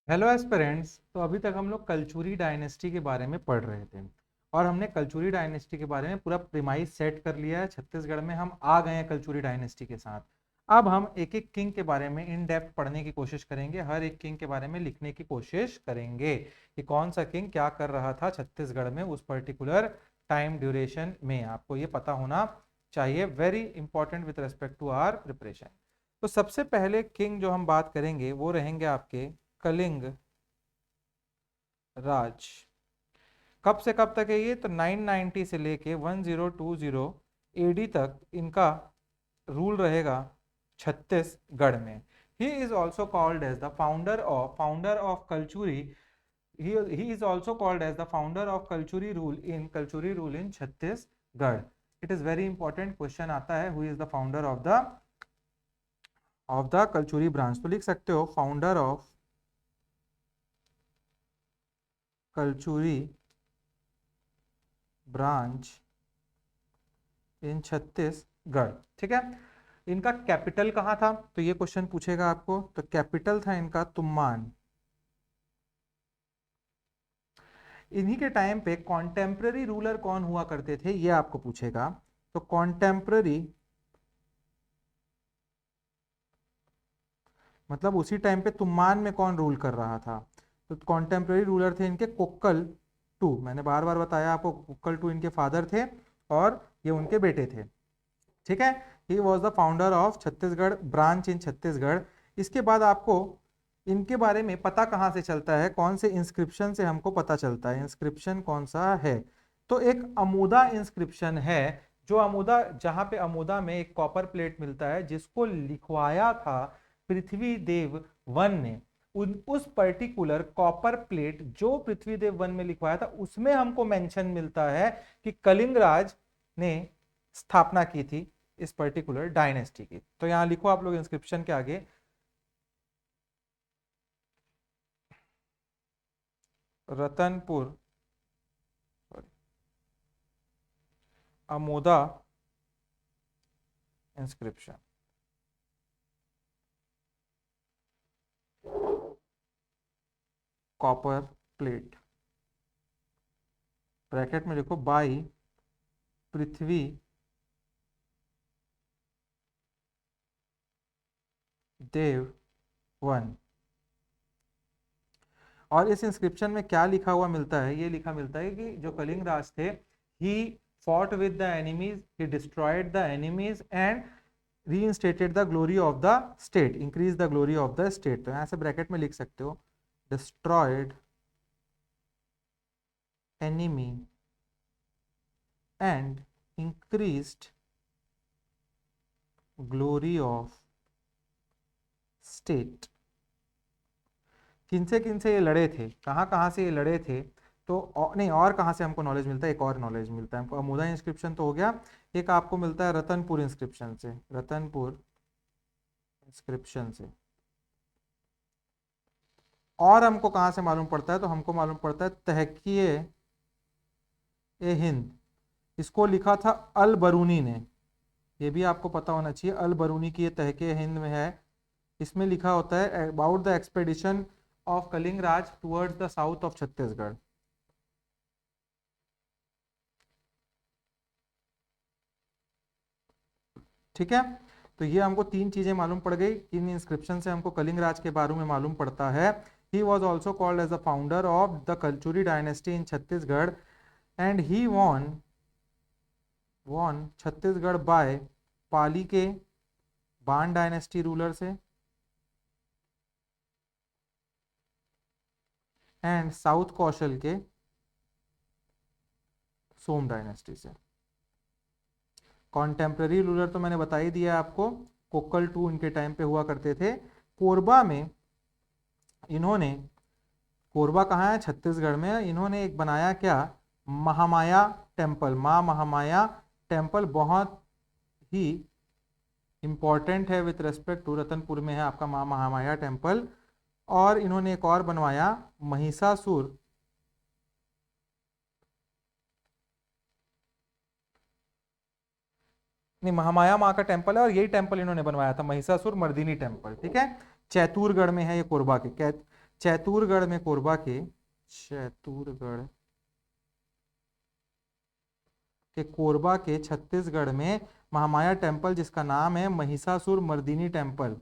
Hello aspirants. तो अभी तक हम लोग कलचुरी डायनेस्टी के बारे में पढ़ रहे थे और हमने कलचुरी डायनेस्टी के बारे में पूरा प्रीमाइस सेट कर लिया है। छत्तीसगढ़ में हम आ गए हैं कलचुरी डायनेस्टी के साथ। अब हम एक एक किंग के बारे में इन डेप्थ पढ़ने की कोशिश करेंगे, हर एक किंग के बारे में लिखने की कोशिश करेंगे कि कौन सा किंग क्या कर रहा था छत्तीसगढ़ में उस पर्टिकुलर टाइम ड्यूरेशन में। आपको ये पता होना चाहिए, very important with respect to our preparation. तो सबसे पहले किंग जो हम बात करेंगे वो रहेंगे आपके कलिंग राज। कब से कब तक है ये? तो 990 से लेके 1020 एडी तक इनका रूल रहेगा छत्तीसगढ़ में। He is also called as the founder of Kalachuri. He is also called as the founder of Kalachuri rule in Chhattisgarh. It is very important, question आता है who is the founder of the Kalachuri branch. तो लिख सकते हो founder of Kalachuri branch in Chhattisgarh. ठीक है। इनका capital कहाँ था? तो ये क्वेश्चन पूछेगा आपको। तो कैपिटल था इनका तुम्मान। इन्हीं के टाइम पे कॉन्टेम्प्ररी रूलर कौन हुआ करते थे ये आपको पूछेगा। तो कॉन्टेम्प्ररी मतलब उसी टाइम पे तुम्मान में कौन रूल कर रहा था? तो कॉन्टेम्प्ररी रूलर थे इनके कुक्कल टू। मैंने बार बार बताया आपको, कुक्कल टू इनके फादर थे और ये उनके बेटे थे। ठीक है। He was the founder of Chhattisgarh branch in Chhattisgarh. इसके बाद आपको इनके बारे में पता कहाँ से चलता है? कौन से इंस्क्रिप्शन से हमको पता चलता है? इंस्क्रिप्शन कौन सा है? तो एक अमोदा इंस्क्रिप्शन है। जो अमोदा, जहां पे अमोदा में एक कॉपर प्लेट मिलता है जिसको लिखवाया था पृथ्वी देव वन ने। उस पर्टिकुलर कॉपर प्लेट जो पृथ्वी देव वन में लिखवाया था उसमें हमको मेंशन मिलता है कि कलिंग राज ने स्थापना की थी इस पर्टिकुलर डायनेस्टी की। तो यहां लिखो आप लोग इंस्क्रिप्शन के आगे Ratanpur Amoda inscription. Copper plate bracket में लिखो बाई पृथ्वी देव वन। और इस इंस्क्रिप्शन में क्या लिखा हुआ मिलता है? ये लिखा मिलता है कि जो कलिंग राज थे, he fought with the enemies, he destroyed the enemies and reinstated the glory of the state, increase the glory of the state। तो यहां से ब्रैकेट में लिख सकते हो destroyed enemy and increased glory of state। किनसे ये लड़े थे, कहाँ कहाँ से ये लड़े थे? तो नहीं, और कहाँ से हमको नॉलेज मिलता है? एक और नॉलेज मिलता है हमको। अमोदा इंस्क्रिप्शन तो हो गया, एक आपको मिलता है रतनपुर इंस्क्रिप्शन से। रतनपुर इंस्क्रिप्शन से और हमको कहाँ से मालूम पड़ता है? तो हमको मालूम पड़ता है तहकीए ए हिंद। इसको लिखा था अल बरूनी ने। ये भी आपको पता होना चाहिए, अल बरूनी की ये तहकीए हिंद में है। इसमें लिखा होता है about the expedition of Kalinga Raj towards the south of Chhattisgarh. ठीक है। तो ये हमको तीन चीजें मालूम पड़ गई। इन इंस्क्रिप्शन से हमको कलिंग राज के बारे में मालूम पड़ता है। He was also called as the founder of the Kalachuri dynasty in Chhattisgarh and he won Chhattisgarh by Pali के बाण डायनेस्टी रूलर से एंड साउथ कौशल के सोम डायनेस्टी से। कॉन्टेम्प्ररी रूलर तो मैंने बता ही दिया आपको, कोक्कल टू इनके टाइम पे हुआ करते थे। कोरबा में इन्होंने, कोरबा कहाँ है? छत्तीसगढ़ में। इन्होंने एक बनाया क्या? महामाया टेम्पल। माँ महामाया टेम्पल बहुत ही इंपॉर्टेंट है विथ रेस्पेक्ट टू, रतनपुर में है आपका माँ महामाया टेम्पल। और इन्होंने एक और बनवाया महिषासुर नहीं, महामाया माँ का टेम्पल है और यही टेम्पल इन्होंने बनवाया था, महिषासुर मर्दिनी टेम्पल। ठीक है। चैतूरगढ़ में है ये, कोरबा के चैतूरगढ़ में कोरबा के, चैतूरगढ़ के कोरबा के छत्तीसगढ़ में महामाया टेम्पल, जिसका नाम है महिषासुर मर्दिनी टेम्पल,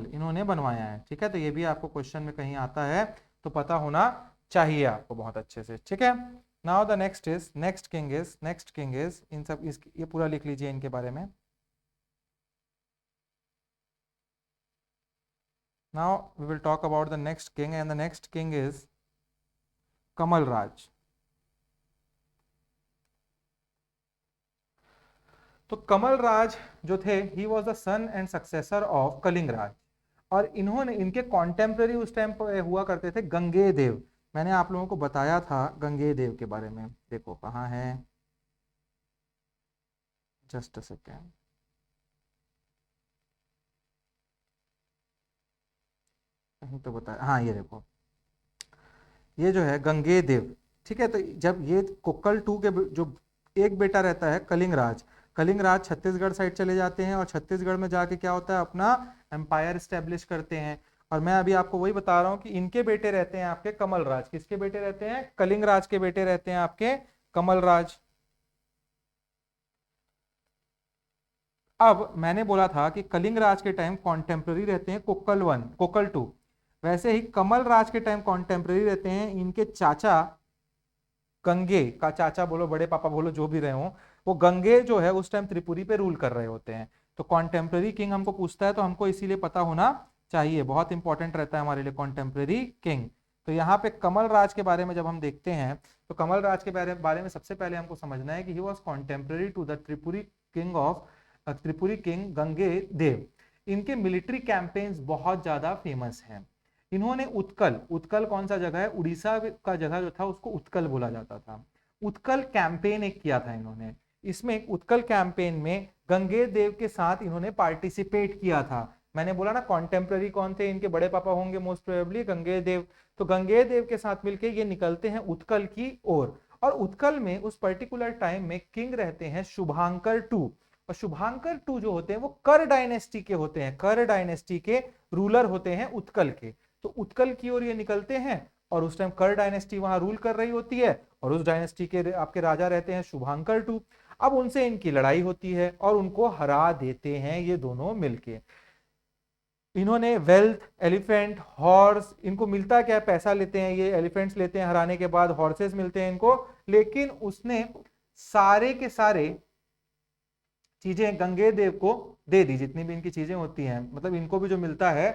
इन्होंने बनवाया है। ठीक है, तो ये भी आपको क्वेश्चन में कहीं आता है तो पता होना चाहिए आपको बहुत अच्छे से। ठीक है, now the next king is इन सब ये पूरा लिख लीजिए इनके बारे में। Now we will talk about the next king and the next king is Kamal Raj. तो कमल राज जो थे, he was the son and successor of Kalinga Raj, और इन्होंने, इनके कॉन्टेम्प्ररी उस टाइम पर हुआ करते थे गंगे देव। मैंने आप लोगों को बताया था गंगे देव के बारे में, देखो कहाँ है, जस्ट अ सेकेंड, कहीं तो बताया, हाँ ये देखो, ये जो है गंगे देव। ठीक है, तो जब ये कुक्कल टू के जो एक बेटा रहता है कलिंग राज छत्तीसगढ़ साइड चले जाते हैं, और छत्तीसगढ़ में जाके क्या होता है, अपना एम्पायर स्टेब्लिश करते हैं। और मैं अभी आपको वही बता रहा हूं कि इनके बेटे रहते हैं आपके कमल राज। किसके बेटे रहते हैं? कलिंग राज के बेटे रहते हैं आपके कमल राज। अब मैंने बोला था कि कलिंग राज के टाइम कॉन्टेम्प्ररी रहते हैं कुक्कल टू, वैसे ही कमल राज के टाइम कॉन्टेम्प्ररी रहते हैं इनके चाचा, गंगे का चाचा बोलो, बड़े पापा बोलो, जो भी रहे हो, वो गंगे जो है उस टाइम त्रिपुरी पे रूल कर रहे होते हैं। तो कॉन्टेम्प्ररी किंग हमको पूछता है तो हमको इसीलिए पता होना चाहिए, बहुत इंपॉर्टेंट रहता है हमारे लिए कॉन्टेम्प्ररी किंग। तो यहाँ पे कमल राज के बारे में जब हम देखते हैं, तो कमल राज के बारे में सबसे पहले हमको समझना है कि he was contemporary to the Tripuri king Gange Dev. इनके मिलिट्री कैंपेन्स बहुत ज्यादा फेमस हैं। इन्होंने उत्कल कौन सा जगह है, उड़ीसा का जगह जो था उसको उत्कल बोला जाता था। उत्कल कैंपेन एक किया था इन्होंने। इसमें उत्कल कैंपेन में गंगे देव के साथ इन्होंने पार्टिसिपेट किया था। मैंने बोला ना कॉन्टेम्प्ररी कौन थे, इनके बड़े पापा होंगे मोस्ट प्रोबेबली गंगे देव। तो गंगे देव के साथ मिलके ये निकलते हैं उत्कल की ओर। और उत्कल में उस पर्टिकुलर टाइम में किंग रहते हैं शुभांकर टू। और शुभांकर टू जो होते हैं वो कर डायनेस्टी के होते हैं, कर डायनेस्टी के रूलर होते हैं उत्कल के। तो उत्कल की ओर ये निकलते हैं, और उस टाइम कर डायनेस्टी वहां रूल कर रही होती है, और उस डायनेस्टी के आपके राजा रहते हैं शुभांकर टू। अब उनसे इनकी लड़ाई होती है और उनको हरा देते हैं ये दोनों मिलके। इन्होंने वेल्थ, एलिफेंट, हॉर्स, इनको मिलता क्या है, पैसा लेते हैं ये, एलिफेंट्स लेते हैं हराने के बाद, हॉर्सेस मिलते हैं इनको, लेकिन उसने सारे के सारे चीजें गंगे देव को दे दी, जितनी भी इनकी चीजें होती हैं, मतलब इनको भी जो मिलता है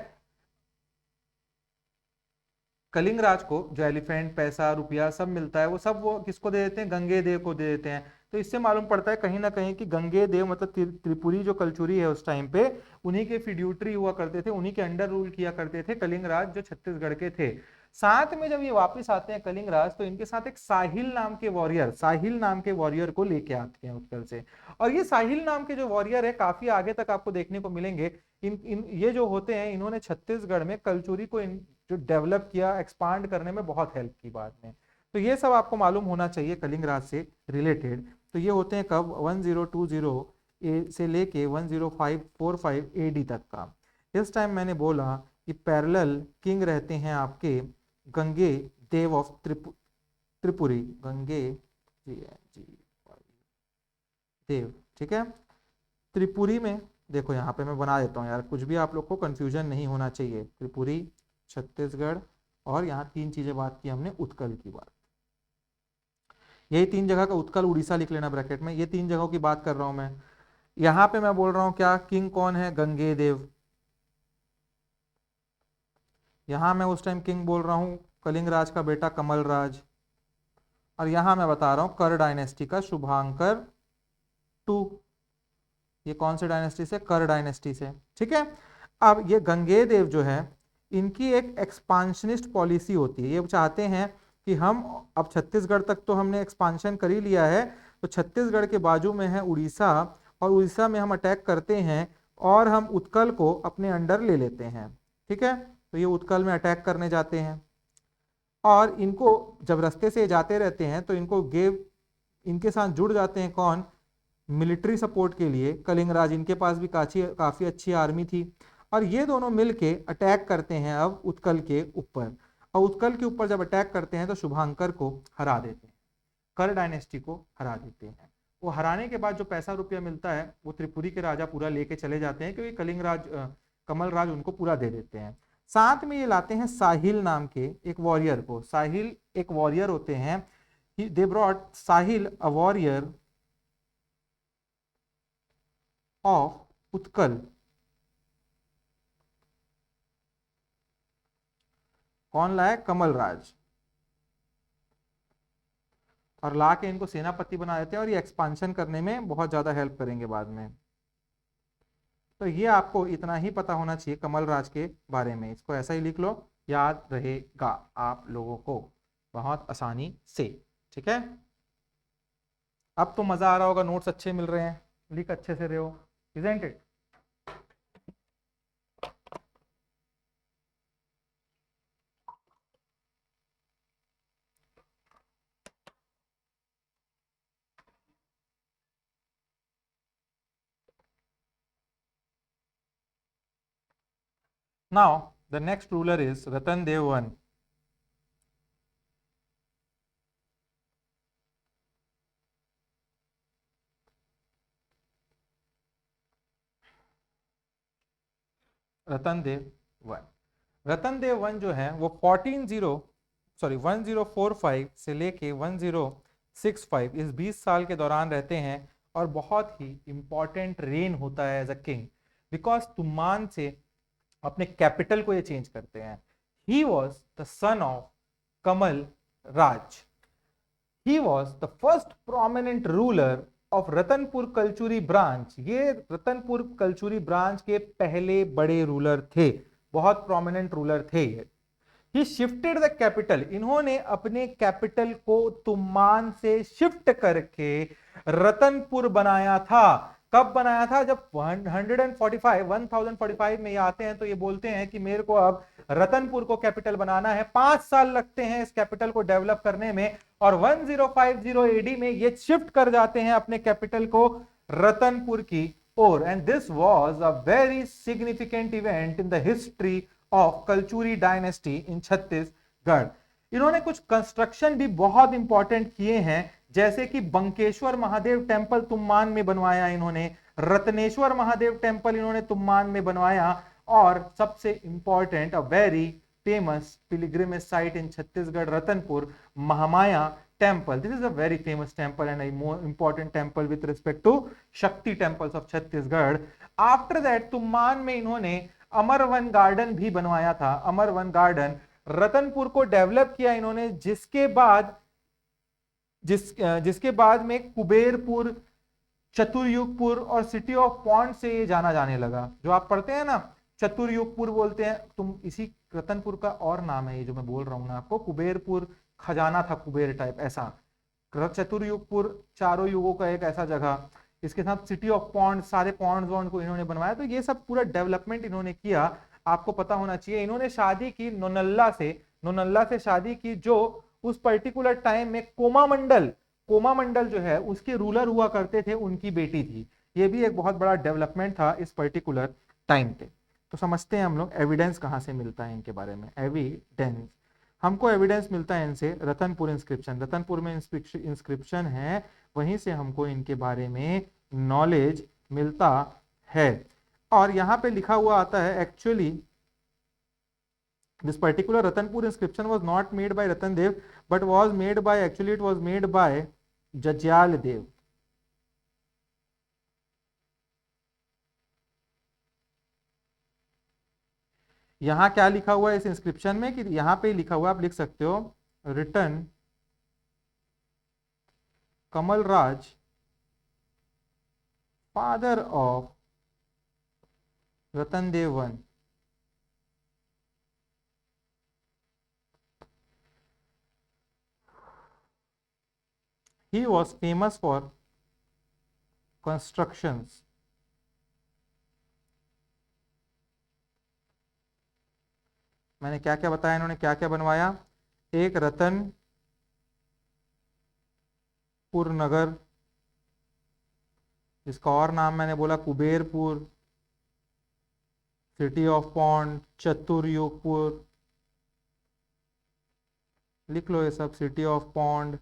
कलिंग राज को, जो एलिफेंट, पैसा, रुपया सब मिलता है, वो सब वो किसको दे देते हैं, गंगे देव को दे देते हैं। तो इससे मालूम पड़ता है कहीं ना कहीं कि गंगे देव मतलब त्रिपुरी जो कल्चुरी है उस टाइम पे, उन्हीं के फिड्यूटरी हुआ करते थे, उन्हीं के अंडर रूल किया करते थे कलिंग राज जो छत्तीसगढ़ के थे। साथ में जब ये वापस आते हैं कलिंग राज, तो इनके साथ एक साहिल नाम के वॉरियर को लेके आते हैं उत्कल से। और ये साहिल नाम के जो वॉरियर है काफी आगे तक आपको देखने को मिलेंगे। इन ये जो होते हैं, इन्होंने छत्तीसगढ़ में कल्चुरी को जो डेवलप किया, एक्सपांड करने में बहुत हेल्प की बाद में। तो ये सब आपको मालूम होना चाहिए कलिंग राज से रिलेटेड। तो ये होते हैं कब, 1020 से लेके 10545 एडी तक का। इस टाइम मैंने बोला कि पैरेलल किंग रहते हैं आपके गंगे देव ऑफ त्रिपुरी, गंगे जी देव। ठीक है, त्रिपुरी में देखो, यहाँ पे मैं बना देता हूँ यार, कुछ भी आप लोग को कंफ्यूजन नहीं होना चाहिए। त्रिपुरी, छत्तीसगढ़, और यहाँ तीन चीजें बात की हमने, उत्कल की बात, यही तीन जगह का, उत्कल उड़ीसा लिख लेना ब्रैकेट में, ये तीन जगहों की बात कर रहा हूं मैं। यहां पे मैं बोल रहा हूं क्या, किंग कौन है, गंगे देव। यहां मैं उस टाइम किंग बोल रहा हूं कलिंग राज का बेटा कमल राज। और यहां मैं बता रहा हूं कर डायनेस्टी का शुभांकर टू। ये कौन से डायनेस्टी से, कर डायनेस्टी से। ठीक है, अब ये गंगे देव जो है, इनकी एक एक्सपांशनिस्ट पॉलिसी होती है। ये चाहते हैं कि हम अब छत्तीसगढ़ तक तो हमने एक्सपांशन कर ही लिया है, तो छत्तीसगढ़ के बाजू में है उड़ीसा, और उड़ीसा में हम अटैक करते हैं और हम उत्कल को अपने अंडर ले लेते हैं। ठीक है, तो ये उत्कल में अटैक करने जाते हैं, और इनको जब रास्ते से जाते रहते हैं तो इनके साथ जुड़ जाते हैं कौन, मिलिट्री सपोर्ट के लिए कलिंग राज। इनके पास भी काफी अच्छी आर्मी थी। और ये दोनों मिलके अटैक करते हैं अब उत्कल के ऊपर, और उत्कल के ऊपर जब अटैक करते हैं तो शुभांकर को हरा देते हैं, कर डायनेस्टी को हरा देते हैं। वो हराने के बाद जो पैसा रुपया मिलता है वो त्रिपुरी के राजा पूरा लेके चले जाते हैं, क्योंकि कलिंग राज कमल राज उनको पूरा दे देते हैं। साथ में ये लाते हैं साहिल नाम के एक वॉरियर को। साहिल एक वॉरियर होते हैं, they brought Sahil a warrior of Utkal. कौन लाए? कमल राज। और ला के इनको सेनापति बना देते हैं, और ये एक्सपांशन करने में बहुत ज्यादा हेल्प करेंगे बाद में। तो ये आपको इतना ही पता होना चाहिए कमल राज के बारे में, इसको ऐसा ही लिख लो, याद रहेगा आप लोगों को बहुत आसानी से। ठीक है, अब तो मजा आ रहा होगा, नोट्स अच्छे मिल रहे हैं, लिख अच्छे से रहे हो, isn't it? Now, the next ruler is Ratan Dev I. Ratan Dev one. Ratan Dev one जो है वो 1045 से लेके 1065 इस 20 साल के दौरान रहते हैं, और बहुत ही इंपॉर्टेंट रेन होता है एज अ किंग, बिकॉज तुमान से अपने कैपिटल को ये चेंज करते हैं। ही was the son of Kamal Raj. He was the first prominent ruler of Ratanpur Kalachuri branch. ये रतनपुर कलचुरी ब्रांच के पहले बड़े रूलर थे, बहुत प्रोमिनेंट रूलर थे ये। ही शिफ्टेड द कैपिटल, इन्होंने अपने कैपिटल को तुमान से शिफ्ट करके रतनपुर बनाया था। कब बनाया था? जब 1045 में ये आते हैं तो ये बोलते हैं कि मेरे को अब रतनपुर को कैपिटल बनाना है, 5 साल लगते हैं इस कैपिटल को डेवलप करने में, और 1050 एडी में ये शिफ्ट कर जाते हैं अपने कैपिटल को रतनपुर की ओर। And this was a very significant event in the history of Kalachuri dynasty in Chhattisgarh. इन्होंने कुछ कंस्ट्रक्शन भी बहुत इंपॉर्टेंट किए हैं, जैसे कि बंकेश्वर महादेव टेम्पल तुमान में बनवाया इन्होंने, रत्नेश्वर महादेव टेम्पल इन्होंने तुमान में बनवाया, और सबसे important a very famous pilgrimage site in Chhattisgarh Ratanpur, Mahamaya temple. This is a very famous temple and a more important temple with respect to Shakti temples of Chhattisgarh. After that, तुमान में इन्होंने अमरवन गार्डन भी बनवाया था। अमरवन गार्डन रतनपुर को डेवलप किया इन्होंने, जिसके बाद में कुबेरपुर, चतुर्युगपुर और सिटी ऑफ पॉन्ड से ये जाना जाने लगा। जो आप पढ़ते हैं ना, चतुर्युगपुर बोलते हैं तुम, इसी रतनपुर का और नाम है ये जो मैं बोल रहा हूं ना आपको, कुबेरपुर, खजाना था कुबेर टाइप ऐसा। चतुर्युगपुर चारों युगों का एक ऐसा जगह, इसके साथ सिटी ऑफ पॉन्ड, सारे पॉन्ड वॉन्ड को इन्होंने बनवाया। तो ये सब पूरा डेवलपमेंट इन्होंने किया, आपको पता होना चाहिए। इन्होंने शादी की नोनल्ला से शादी की, जो उस पर्टिकुलर टाइम में कोमामंडल जो है उसके रूलर हुआ करते थे, उनकी बेटी थी। ये भी एक बहुत बड़ा डेवलपमेंट था इस पर्टिकुलर टाइम पे। तो समझते हैं हम लोग एविडेंस कहां से मिलता है इनके बारे में। एविडेंस, हमको एविडेंस मिलता है इनसे रतनपुर इंस्क्रिप्शन। रतनपुर में इंस्क्रिप्शन है, वहीं से हमको इनके बारे में नॉलेज मिलता है। और यहां पे लिखा हुआ आता है, actually this particular Ratanpur inscription was not made by Ratan Dev, but was made by, actually it was made by Jajyal Dev. यहां क्या लिखा हुआ है इस इंस्क्रिप्शन में, कि यहां पे लिखा हुआ, आप लिख सकते हो, written Kamal Raj, father of Ratan Dev one. He was famous for constructions मैंने क्या क्या बताया, इन्होंने क्या क्या बनवाया? एक रतनपुर नगर, जिसका और नाम मैंने बोला कुबेरपुर, सिटी ऑफ पॉन्ड, चतुर्युगपुर, लिख लो ये सब, सिटी ऑफ पॉन्ड।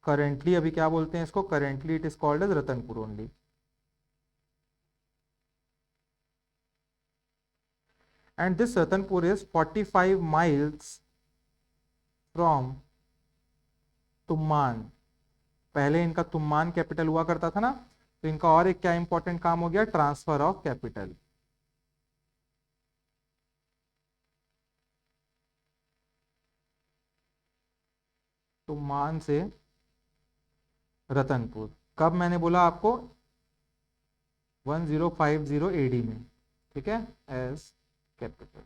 करेंटली अभी क्या बोलते हैं इसको, currently it is called as Ratanpur only. And this Ratanpur is 45 miles from Tuman. पहले इनका तुमान कैपिटल हुआ करता था ना, तो इनका और एक क्या इंपॉर्टेंट काम हो गया, ट्रांसफर ऑफ कैपिटल। तुमान से रतनपुर, कब मैंने बोला आपको, 1050 एडी में, ठीक है, as capital.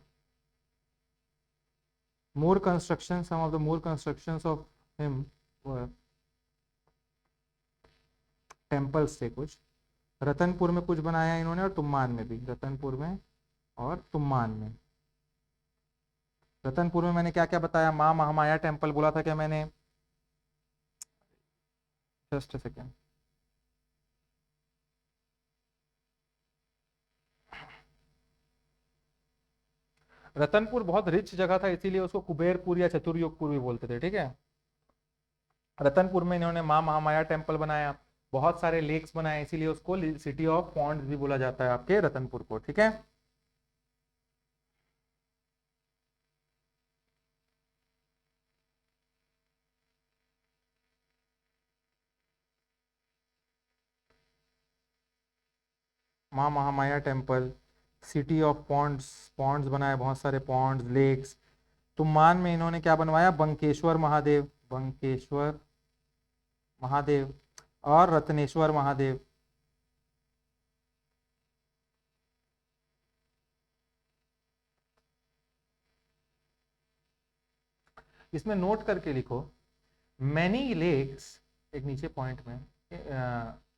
More construction, some of the more constructions of him were temples थे कुछ, रतनपुर में कुछ बनाया इन्होंने और तुमान में भी, रतनपुर में और तुमान में। रतनपुर में मैंने क्या क्या बताया, माँ महामाया टेम्पल बोला था क्या मैंने, जस्ट सेकेंड, रतनपुर बहुत रिच जगह था, इसीलिए उसको कुबेरपुर या चतुर्युगपुर भी बोलते थे, ठीक है। रतनपुर में इन्होंने माँ महामाया टेम्पल बनाया, बहुत सारे लेक्स बनाए, इसीलिए उसको सिटी ऑफ पॉन्ड्स भी बोला जाता है आपके रतनपुर को, ठीक है। माँ Mahamaya temple, city of ponds, ponds बनाए, बहुत सारे पॉन्ड्स, लेक्स। तुमान में इन्होंने क्या बनवाया, बंकेश्वर महादेव, बंकेश्वर महादेव और रत्नेश्वर महादेव। इसमें नोट करके लिखो, मैनी लेक्स, एक नीचे पॉइंट में,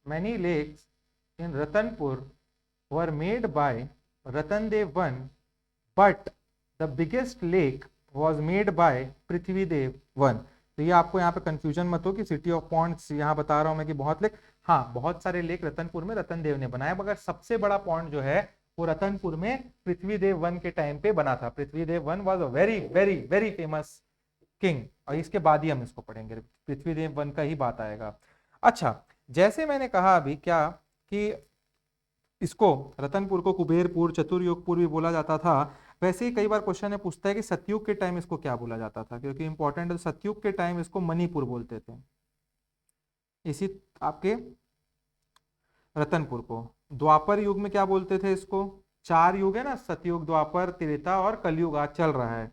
many lakes in Ratanpur were made by Ratnadev one, but the biggest lake was made by Prithvidev one. तो ये आपको यहाँ पे कंफ्यूजन मत हो कि सिटी ऑफ पॉन्ड्स यहाँ बता रहा हूं मैं कि बहुत लेक, हाँ बहुत सारे लेक रतनपुर में रतनदेव ने बनाया, मगर सबसे बड़ा पॉन्ड जो है वो रतनपुर में पृथ्वीदेव वन के टाइम पे बना था। Prithvidev one was a very very very famous king, और इसके बाद ही हम इसको पढ़ेंगे, पृथ्वीदेव वन का ही बात आएगा। अच्छा, जैसे मैंने कहा अभी क्या कि इसको रतनपुर को कुबेरपुर चतुर्युगपुर भी बोला जाता था, वैसे ही कई बार क्वेश्चन में पूछता है कि सतयुग के टाइम इसको क्या बोला जाता था, क्योंकि इंपॉर्टेंट है, सतयुग के टाइम इसको मणिपुर बोलते थे, इसी आपके रतनपुर को। द्वापर युग में क्या बोलते थे इसको, 4 युग है ना, सतयुग द्वापर त्रेता और कलयुग आज चल रहा है।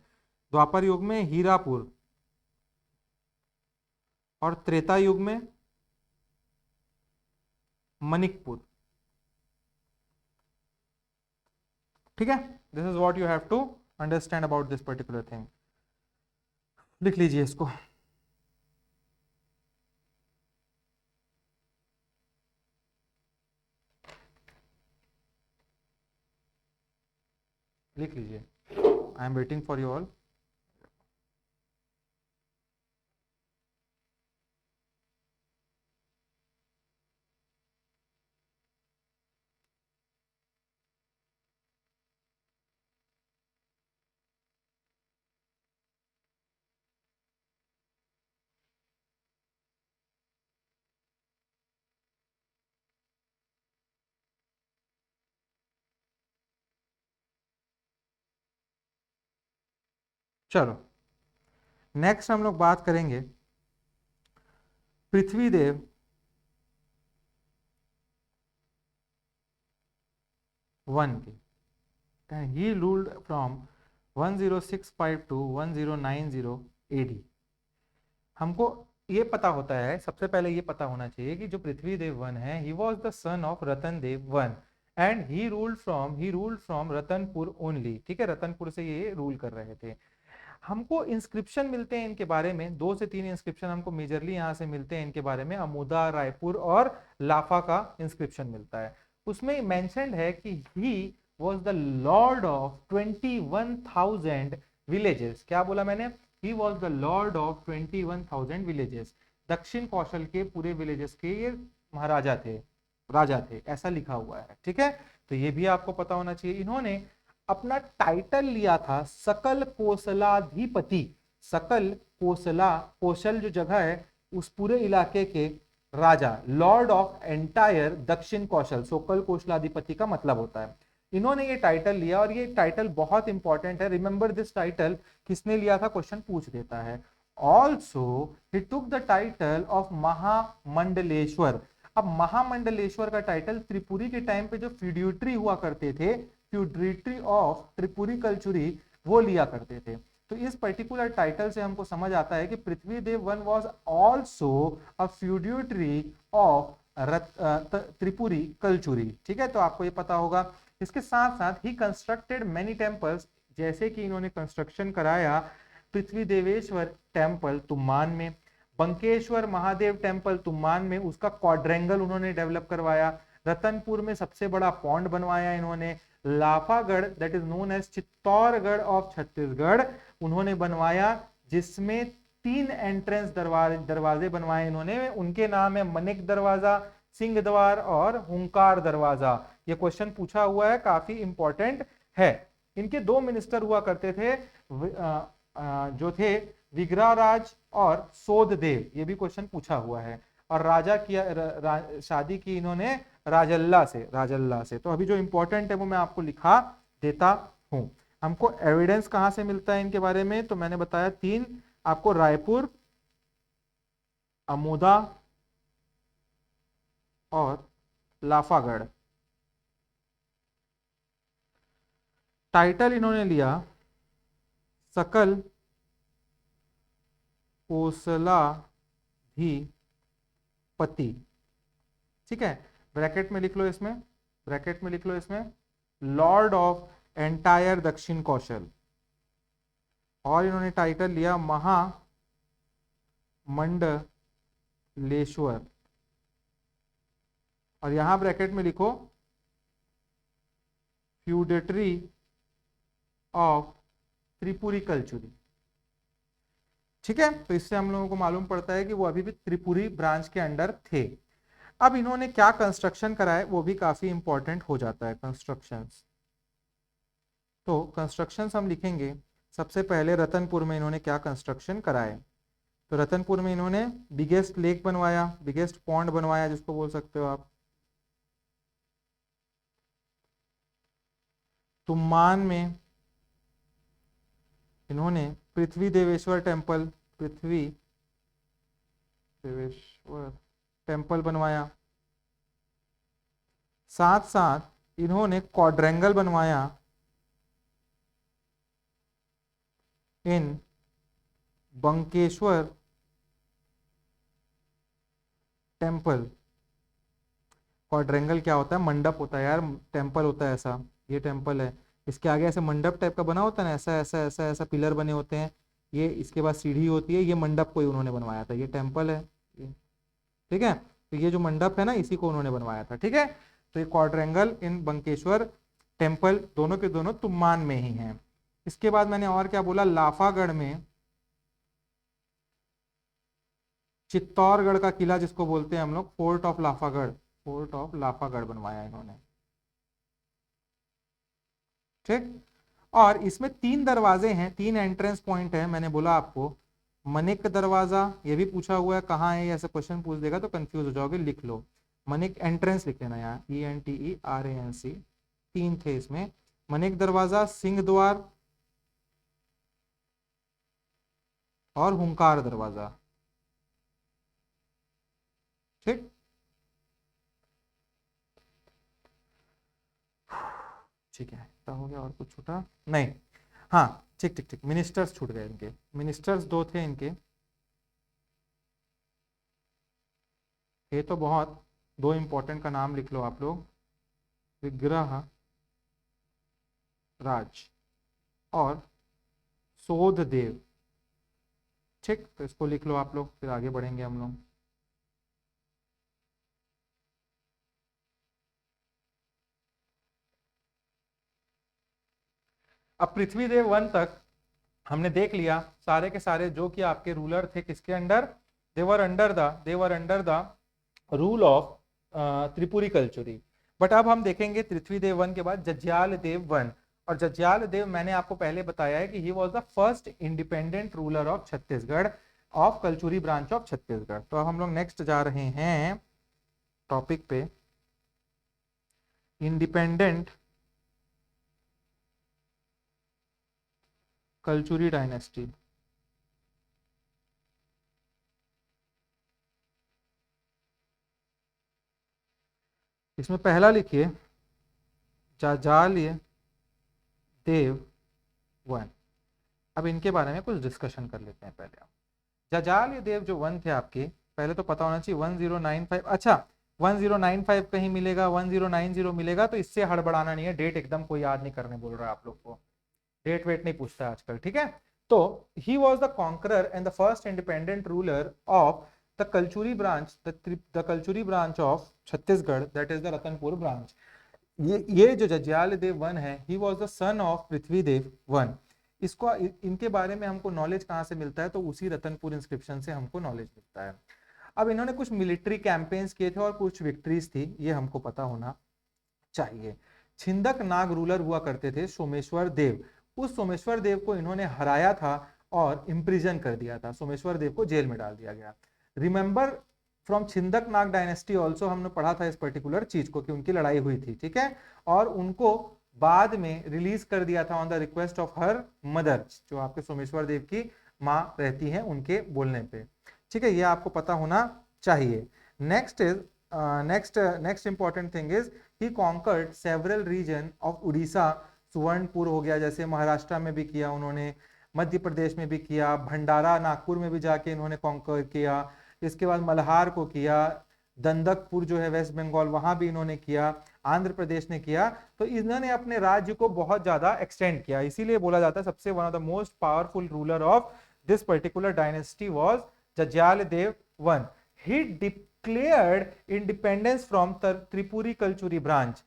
द्वापर युग में हीरापुर और त्रेता युग में मणिकपुर, ठीक है। This is what you have to understand about this particular thing, लिख लीजिए इसको। लिख लीजिए, I am waiting for you all. चलो, नेक्स्ट हम लोग बात करेंगे पृथ्वीदेव वन की। He ruled from 10652 to 1090 AD. हमको ये पता होता है, सबसे पहले ये पता होना चाहिए कि जो पृथ्वीदेव वन है, he was the son of Ratan Dev one, and he ruled from Ratanpur only, ठीक है, रतनपुर से ये रूल कर रहे थे। हमको इंस्क्रिप्शन मिलते हैं इनके बारे में, 2 से 3 इंस्क्रिप्शन हमको मेजरली यहाँ से मिलते हैं इनके बारे में, अमोदा, रायपुर और लाफा का इंस्क्रिप्शन मिलता है। उसमें मेंशन्ड है कि he was the Lord of 21,000 villages. क्या बोला मैंने, ही was the Lord of 21,000 villages. दक्षिण कौशल के पूरे विलेजेस के ये महाराजा थे, राजा थे, ऐसा लिखा हुआ है। ठीक है, तो ये भी आपको पता होना चाहिए। इन्होंने अपना टाइटल लिया था सकल कोसलाधिपति। सकल कोसला, कोशल जो जगह है उस पूरे इलाके के राजा, लॉर्ड ऑफ एंटायर दक्षिण कौशल, सकल कोशलाधिपति का मतलब होता है। इन्होंने ये टाइटल लिया और ये टाइटल बहुत इंपॉर्टेंट है। रिमेंबर दिस टाइटल, किसने लिया था, क्वेश्चन पूछ देता है। Also he took the title of Mahamandaleshwar. अब महामंडलेश्वर का टाइटल त्रिपुरी के टाइम पे जो फ्यूडिटरी हुआ करते थे, फ्यूडिटरी ऑफ त्रिपुरी कल्चुरी, वो लिया करते थे। तो इस पर्टिकुलर टाइटल से हमको समझ आता है कि Prithvi Dev one was also a feudatory of Tripuri Kalachuri. ठीक है, तो आपको ये पता होगा। इसके साथ साथ ही कंस्ट्रक्टेड मेनी टेम्पल्स, जैसे कि इन्होंने कंस्ट्रक्शन कराया पृथ्वी देवेश्वर टेम्पल तुमान में, बंकेश्वर महादेव टेम्पल तुमान में, उसका क्वाड्रेंगल उन्होंने डेवलप करवाया। रतनपुर में सबसे बड़ा पॉन्ड बनवाया इन्होंने। Lafagarh, that is known as Chittorgarh of Chhattisgarh, उन्होंने बनवाया, जिसमें 3 एंट्रेंस दरवाजे बनवाए इन्होंने। उनके नाम है मनिक दरवाजा, सिंह द्वार और हुंकार दरवाजा। ये क्वेश्चन पूछा हुआ है, काफी इंपॉर्टेंट है। इनके 2 मिनिस्टर हुआ करते थे, जो थे विग्रहराज और सोधदेव, ये भी क्वेश्चन पूछा हुआ है। और राजा की शादी की इन्होंने राजल्ला से, राजल्ला से। तो अभी जो इंपॉर्टेंट है वो मैं आपको लिखा देता हूं। हमको एविडेंस कहां से मिलता है इनके बारे में, तो मैंने बताया 3 आपको, रायपुर, अमोदा और लाफागढ़। टाइटल इन्होंने लिया सकल कोसलाधिपति। ठीक है, ब्रैकेट में लिख लो इसमें, ब्रैकेट में लिख लो इसमें, लॉर्ड ऑफ एंटायर दक्षिण कौशल। और इन्होंने टाइटल लिया महामंडलेश्वर। और यहां ब्रैकेट में लिखो फ्यूडेटरी ऑफ त्रिपुरी कल्चुरी। ठीक है, तो इससे हम लोगों को मालूम पड़ता है कि वो अभी भी त्रिपुरी ब्रांच के अंडर थे। अब इन्होंने क्या कंस्ट्रक्शन कराए वो भी काफी इंपॉर्टेंट हो जाता है, कंस्ट्रक्शंस। तो कंस्ट्रक्शंस हम लिखेंगे। सबसे पहले रतनपुर में इन्होंने क्या कंस्ट्रक्शन कराए, तो रतनपुर में इन्होंने बिगेस्ट लेक बनवाया, बिगेस्ट पॉन्ड बनवाया जिसको बोल सकते हो आप। तुमान में इन्होंने पृथ्वी देवेश्वर टेम्पल, पृथ्वी देवेश्वर टेम्पल बनवाया। साथ साथ इन्होंने क्वाड्रेंगल बनवाया इन बंकेश्वर टेम्पल। क्वाड्रेंगल क्या होता है, मंडप होता है यार, टेम्पल होता है ऐसा, ये टेम्पल है। इसके आगे ऐसे मंडप टाइप का बना होता है ना, ऐसा ऐसा ऐसा ऐसा पिलर बने होते हैं, ये इसके बाद सीढ़ी होती है, ये मंडप को ही उन्होंने बनवाया था, ये टेम्पल है। ठीक है, तो ये जो मंडप है ना, इसी को उन्होंने बनवाया था। ठीक है, तो ये क्वाड्रेंगल इन बंकेश्वर टेम्पल दोनों के दोनों तुमान में ही हैं। इसके बाद मैंने और क्या बोला, लाफागढ़ में चित्तौड़गढ़ का किला जिसको बोलते हैं हम लोग, fort of Lafagarh, fort of Lafagarh बनवाया इन्होंने। ठीक, और इसमें 3 दरवाजे हैं, 3 एंट्रेंस पॉइंट है। मैंने बोला आपको मनिक दरवाजा, ये भी पूछा हुआ है कहाँ है, ऐसा क्वेश्चन पूछ देगा तो कंफ्यूज हो जाओगे, लिख लो मनिक, एंट्रेंस लिख लेना यहाँ, ENTERANC। 3 थे इसमें, मनिक दरवाजा, सिंह द्वार और हुंकार दरवाजा। ठीक, ठीक है, इतना हो गया, और कुछ छूटा नहीं। हाँ, ठीक ठीक ठीक, मिनिस्टर्स छूट गए इनके, मिनिस्टर्स 2 थे इनके। ये तो बहुत, 2 इंपॉर्टेंट का नाम लिख लो आप लोग, विग्रह राज और सोधदेव। ठीक, तो इसको लिख लो आप लोग, फिर आगे बढ़ेंगे हम लोग। अब पृथ्वी देव 1 तक हमने देख लिया, सारे के सारे जो कि आपके रूलर थे किसके अंडर, देवर under the rule of Tripuri Kalachuri. But अब हम देखेंगे पृथ्वीदेव वन के बाद जज्याल देव वन। और जज्याल देव मैंने आपको पहले बताया है कि he was the first independent ruler of Chhattisgarh, of Kalachuri branch of Chhattisgarh. तो अब हम लोग नेक्स्ट जा रहे हैं टॉपिक पे, इंडिपेंडेंट कलचुरी डायनेस्टी। इसमें पहला लिखिए जाजाल्य देव वन। अब इनके बारे में कुछ डिस्कशन कर लेते हैं पहले। जाजाल्य देव जो वन थे आपके, पहले तो पता होना चाहिए 1095। अच्छा 1095 कहीं मिलेगा, 1090 मिलेगा, तो इससे हड़बड़ाना नहीं है, डेट एकदम कोई याद नहीं करने बोल रहा है आप लोग को, डेट वेट नहीं पूछता आजकल, ठीक है। तो he was the conqueror and the first independent ruler of the Kalachuri branch, the Kalachuri branch of Chhattisgarh, that is the Ratanpur branch. ये जो जज्याल देव वन है, he was the son of Prithvidev one. इसको इनके बारे में हमको नॉलेज कहाँ से मिलता है, तो उसी रतनपुर इंस्क्रिप्शन से हमको नॉलेज मिलता है। अब इन्होंने कुछ मिलिट्री कैंपेन्स किए थे और कुछ विक्ट्रीज थी, ये हमको पता होना चाहिए। छिंदक नाग रूलर हुआ करते थे सोमेश्वर देव, उस सोमेश्वर देव को इन्होंने हराया था और इम्प्रिजन कर दिया था, सोमेश्वर देव को जेल में डाल दिया गया। Remember from Chhindak Nag dynasty also, हमने पढ़ा था इस पर्टिकुलर चीज को कि उनकी लड़ाई हुई थी, ठीक है। और उनको बाद में रिलीज कर दिया था on the request of her mother, जो आपके सोमेश्वर देव की माँ रहती हैं उनके बोलने पे, ठीक है। ये आपको पता होना चाहिए। Next is next important thing is he conquered several region of Orissa, Suvarnapur हो गया, जैसे महाराष्ट्र में भी किया उन्होंने, मध्य प्रदेश में भी किया, भंडारा नागपुर में भी जाके इन्होंने कॉन्कर किया, इसके बाद मल्हार को किया, दंदकपुर जो है वेस्ट बंगाल वहां भी इन्होंने किया, आंध्र प्रदेश ने किया। तो इन्होंने अपने राज्य को बहुत ज्यादा एक्सटेंड किया, इसीलिए बोला जाता है सबसे one of the most powerful ruler of this particular dynasty was Jajjal Dev one. He declared independence from Tripuri Kalachuri branch.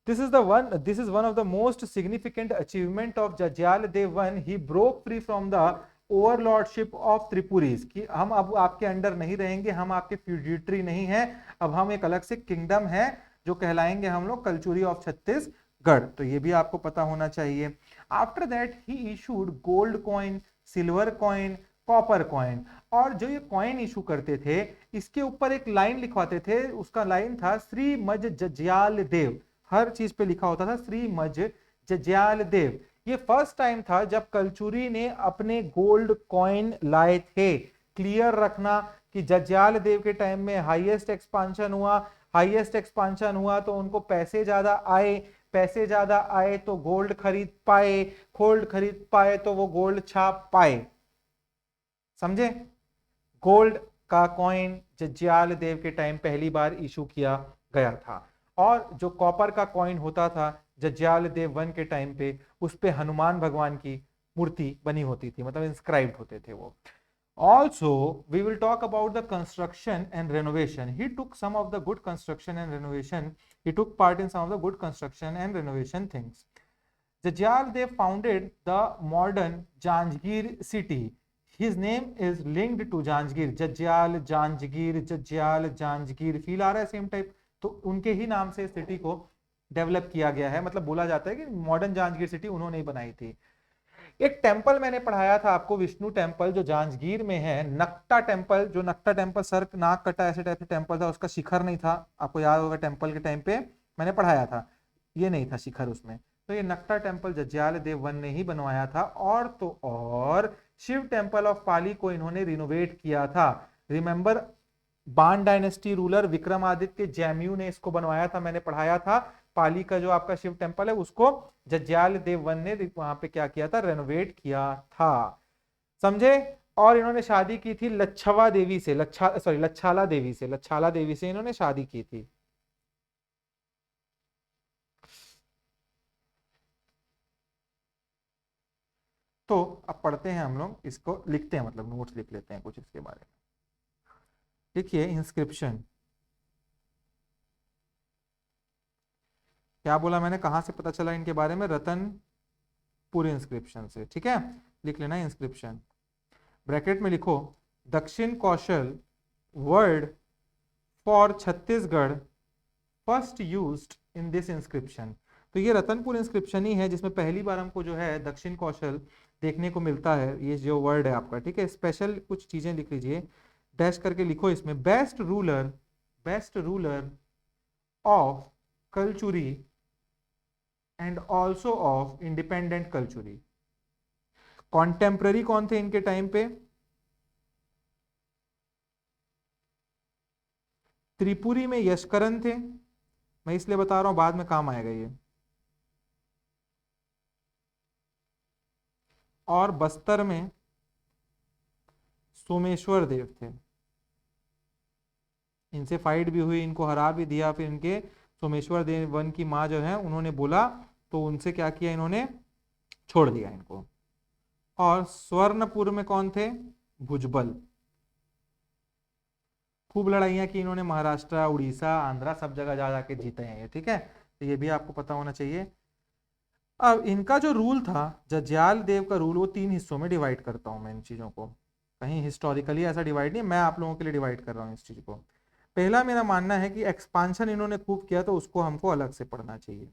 This is one of the most significant achievement of Jajjal Dev I. He broke free from the overlordship of Tripuris, कि हम अब आपके under नहीं रहेंगे, हम आपके फ्यूजिटरी नहीं हैं, अब हम एक अलग से किंगडम है जो कहलाएंगे हम लोग कलचुरी ऑफ छत्तीसगढ़। तो ये भी आपको पता होना चाहिए। After that he issued gold coin, silver coin, copper coin. और जो ये कॉइन इशू करते थे इसके ऊपर एक लाइन लिखवाते थे, उसका लाइन था श्री मज जज्याल देव, हर चीज पे लिखा होता था श्री मज जज्याल देव। ये फर्स्ट टाइम था जब कलचुरी ने अपने गोल्ड कॉइन लाए थे। क्लियर रखना कि जज्याल देव के टाइम में हाईएस्ट एक्सपांशन हुआ, हाईएस्ट एक्सपांशन हुआ तो उनको पैसे ज्यादा आए, पैसे ज्यादा आए तो गोल्ड खरीद पाए, गोल्ड खरीद पाए तो वो गोल्ड छाप पाए, समझे। गोल्ड का कॉइन जज्याल देव के टाइम पहली बार इशू किया गया था। और जो कॉपर का कॉइन होता था जज्याल देव वन के टाइम पे, उस पे हनुमान भगवान की मूर्ति बनी होती थी, मतलब इंस्क्राइब्ड होते थे वो। Also, we will talk about the construction and renovation. He took some of the good construction and renovation. He took part in some of the good construction and renovation things. Jajjal Dev founded the modern Janjgir city. His name is linked to Janjgir. Jajjal Janjgir feel आ रहा है same type, तो उनके ही नाम से city को develop किया गया है, मतलब बोला जाता है कि मॉडर्न जांजगीर सिटी उन्होंने ही बनाई थी। एक टेंपल मैंने पढ़ाया था आपको, विष्णु टेंपल जो जांजगीर में है, नक्टा टेंपल, जो नक्टा टेंपल सर नाक कटा ऐसे टाइप से टेंपल था, उसका शिखर नहीं था, आपको याद होगा टेंपल के टाइम पे मैंने पढ़ाया था, ये नहीं था शिखर उसमें। तो ये नक्टा टेंपल जज्याल देव वन ने ही बनवाया था। और तो और शिव टेंपल ऑफ पाली को इन्होंने रिनोवेट किया था। रिमेंबर बान डायनेस्टी रूलर विक्रमादित्य जैम्यू ने इसको बनवाया था, मैंने पढ़ाया था। पाली का जो आपका शिव टेंपल है उसको जज्याल देव वन ने वहां पे क्या किया था, रेनोवेट किया था, समझे। और इन्होंने शादी की थी लच्छवा देवी से, लच्छाला देवी से इन्होंने शादी की थी। तो अब पढ़ते हैं हम लोग इसको, लिखते हैं, मतलब नोट्स लिख लेते हैं कुछ इसके बारे में। देखिए इंस्क्रिप्शन, क्या बोला मैंने, कहां से पता चला इनके बारे में, रतनपुर इंस्क्रिप्शन से, ठीक है। लिख लेना इंस्क्रिप्शन, ब्रैकेट में लिखो, Dakshin Kaushal word for Chhattisgarh first used in this inscription. तो ये रतनपुर इंस्क्रिप्शन ही है जिसमें पहली बार हमको जो है दक्षिण कौशल देखने को मिलता है। ये जो वर्ड है आपका, ठीक है, स्पेशल कुछ चीजें लिख लीजिए, डैश करके लिखो इसमें, best ruler of Kalachuri and also of independent Kalachuri. Contemporary कौन थे इनके टाइम पे? त्रिपुरी में यशकरण थे, मैं इसलिए बता रहा हूं बाद में काम आएगा ये। और बस्तर में सोमेश्वर देव थे। इनसे फाइट भी हुई, इनको हरा भी दिया, फिर इनके सोमेश्वर देव वन की माँ जो है उन्होंने बोला तो उनसे क्या किया, इन्होंने छोड़ दिया इनको। और स्वर्णपुर में कौन थे? भुजबल। खूब लड़ाइयां की इन्होंने, महाराष्ट्र, उड़ीसा, आंध्रा सब जगह जा जाके जीते हैं ये, ठीक है, तो ये भी आपको पता होना चाहिए। अब इनका जो रूल था, जज्याल देव का रूल, वो 3 हिस्सों में डिवाइड करता हूं मैं इन चीजों को, कहीं हिस्टोरिकली ऐसा डिवाइड नहीं, मैं आप लोगों के लिए डिवाइड कर रहा हूँ इस चीज को। पहला मेरा मानना है कि एक्सपांशन इन्होंने खूब किया तो उसको हमको अलग से पढ़ना चाहिए।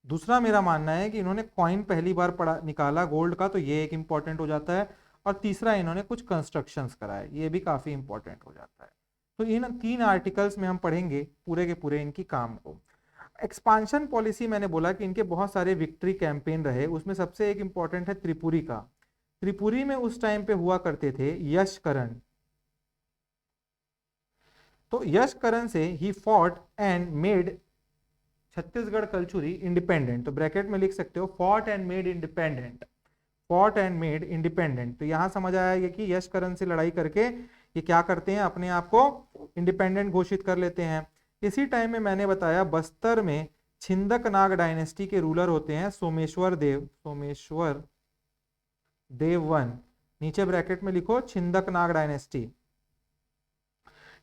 दूसरा मेरा मानना है कि इन्होंने कॉइन पहली बार पढ़ा निकाला गोल्ड का, तो ये एक इंपॉर्टेंट हो जाता है। और तीसरा, इन्होंने कुछ कंस्ट्रक्शंस कराए, ये भी काफी इंपॉर्टेंट हो जाता है। तो इन 3 आर्टिकल्स में हम पढ़ेंगे पूरे के पूरे इनकी काम को। एक्सपांशन पॉलिसी, मैंने बोला कि इनके बहुत सारे विक्ट्री कैंपेन रहे, उसमें सबसे एक इंपॉर्टेंट है त्रिपुरी का। त्रिपुरी में उस टाइम पे हुआ करते थे यशकरण। तो यशकरण से he fought and made Chhattisgarh Kalachuri independent. तो ब्रैकेट में लिख सकते हो fought and made independent, fought and made independent. तो यहां समझ आया कि यशकरण से लड़ाई करके ये क्या करते हैं, अपने आप को इंडिपेंडेंट घोषित कर लेते हैं। इसी टाइम में मैंने बताया बस्तर में छिंदक नाग डायनेस्टी के रूलर होते हैं सोमेश्वर देव वन। नीचे ब्रैकेट में लिखो छिंदक नाग डायनेस्टी,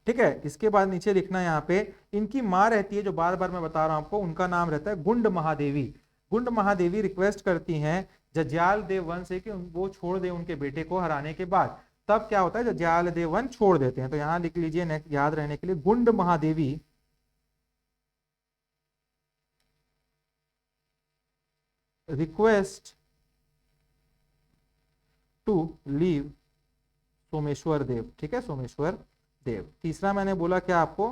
ठीक है। इसके बाद नीचे लिखना यहाँ पे इनकी माँ रहती है, जो बार बार मैं बता रहा हूं आपको, उनका नाम रहता है गुंड महादेवी। गुंड महादेवी रिक्वेस्ट करती हैं जज्याल देव वन से कि वो छोड़ दे उनके बेटे को हराने के बाद। तब क्या होता है, जज्याल देव वन छोड़ देते हैं। तो यहां लिख लीजिए नेक्स्ट याद रहने के लिए, Gund Mahadevi request to leave Someshwar Dev, ठीक है, सोमेश्वर देव। तीसरा मैंने बोला क्या आपको,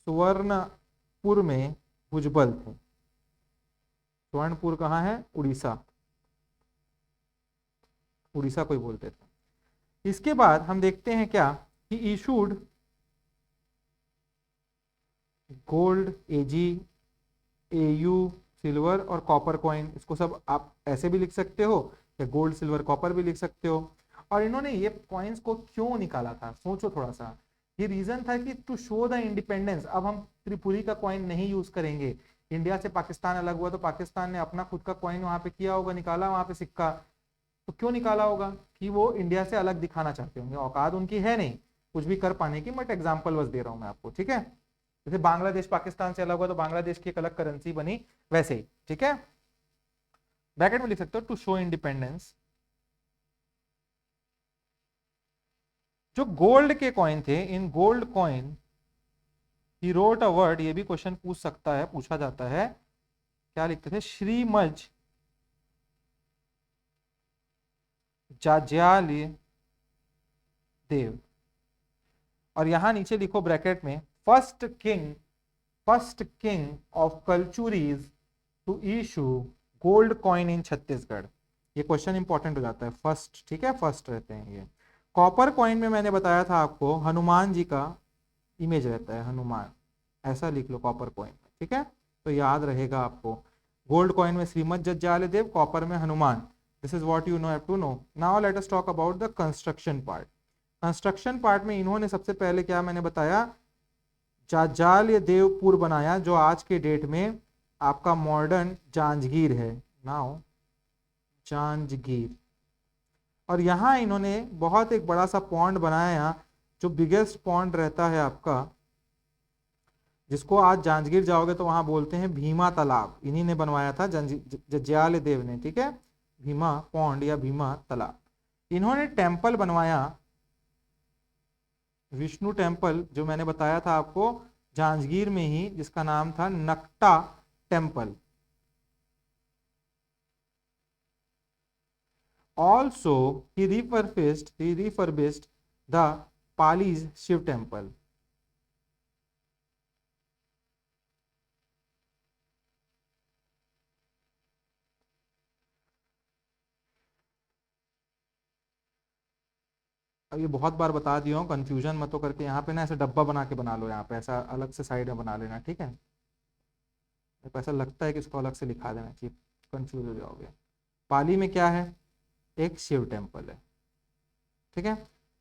सुवर्णपुर में भुजबल थे। स्वर्णपुर कहाँ है? उड़ीसा, उड़ीसा कोई बोलते थे। इसके बाद हम देखते हैं क्या कि इशूड गोल्ड, एजी, एयू, सिल्वर और कॉपर कॉइन। इसको सब आप ऐसे भी लिख सकते हो या गोल्ड सिल्वर कॉपर भी लिख सकते हो। और इन्होंने ये कॉइन्स को क्यों निकाला था, सोचो थोड़ा सा। ये रीजन था कि टू शो द इंडिपेंडेंस, अब हम त्रिपुरी का कॉइन नहीं यूज करेंगे। इंडिया से पाकिस्तान अलग हुआ तो पाकिस्तान ने अपना खुद का कॉइन वहां पे किया होगा, निकाला वहां पे सिक्का। तो क्यों निकाला होगा? कि वो इंडिया से अलग दिखाना चाहते होंगे। औकात उनकी है नहीं कुछ भी कर पाने की, बट एग्जाम्पल बस दे रहा हूं मैं आपको, ठीक है। जैसे बांग्लादेश पाकिस्तान से अलग हुआ तो बांग्लादेश की एक अलग करेंसी बनी, वैसे ही, ठीक है। ब्रैकेट में लिख सकते हो टू शो इंडिपेंडेंस। जो गोल्ड के कॉइन थे, in gold coin he wrote a word, ये भी क्वेश्चन पूछ सकता है, पूछा जाता है, क्या लिखते थे, श्रीमज जाज्याल देव। और यहां नीचे लिखो ब्रैकेट में, first king of Kalachuris to issue gold coin in Chhattisgarh. ये क्वेश्चन इंपॉर्टेंट हो जाता है, फर्स्ट, ठीक है, फर्स्ट रहते हैं ये। कॉपर कॉइन में मैंने बताया था आपको हनुमान जी का इमेज रहता है, हनुमान, ऐसा लिख लो कॉपर कॉइन में, ठीक है, तो याद रहेगा आपको। गोल्ड कॉइन में श्रीमद जज्जाल देव, कॉपर में Hanuman. This is what you know have to know. Now let us talk about the construction part. Construction part में इन्होंने सबसे पहले क्या मैंने बताया, जाज्जाल देवपुर बनाया, जो आज के डेट में आपका मॉडर्न जांजगीर है, नाउ जांजगीर। और यहां इन्होंने बहुत एक बड़ा सा पॉन्ड बनाया, जो बिगेस्ट पॉन्ड रहता है आपका, जिसको आज जांजगीर जाओगे तो वहां बोलते हैं भीमा तालाब। इन्हीं ने बनवाया था, जज्जाल देव ने, ठीक है, भीमा पॉन्ड या भीमा तालाब। इन्होंने टेम्पल बनवाया विष्णु टेम्पल जो मैंने बताया था आपको जांजगीर में ही, जिसका नाम था नक्टा temple. Also, he refurbished the Pali's Shiv temple. अब ये बहुत बार बता दिया हूँ, कंफ्यूजन मत हो करके यहाँ पे ना ऐसे डब्बा बना के बना लो, यहाँ पे ऐसा अलग से साइड में बना लेना, ठीक है। तो ऐसा लगता है कि इसको अलग से लिखा देना चाहिए, कंफ्यूज हो जाओगे। पाली में क्या है, एक शिव टेम्पल है, ठीक है।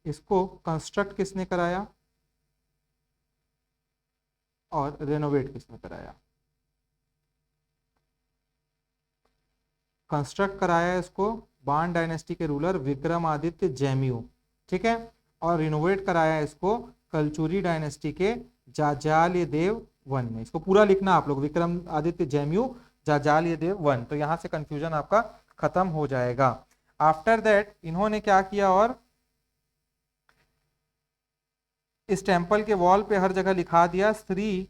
इसको कंस्ट्रक्ट किसने कराया और रेनोवेट किसने कराया? कंस्ट्रक्ट कराया इसको बाण डायनेस्टी के रूलर विक्रमादित्य जैमयू, ठीक है। और रिनोवेट कराया इसको कलचुरी डायनेस्टी के जाजाल्य देव वन ने। इसको पूरा लिखना आप लोग, विक्रमादित्य जैमयू जाजाल्य देव वन, तो यहां से कंफ्यूजन आपका खत्म हो जाएगा। आफ्टर दैट इन्होंने क्या किया, और इस टेम्पल के वॉल पे हर जगह लिखा दिया श्री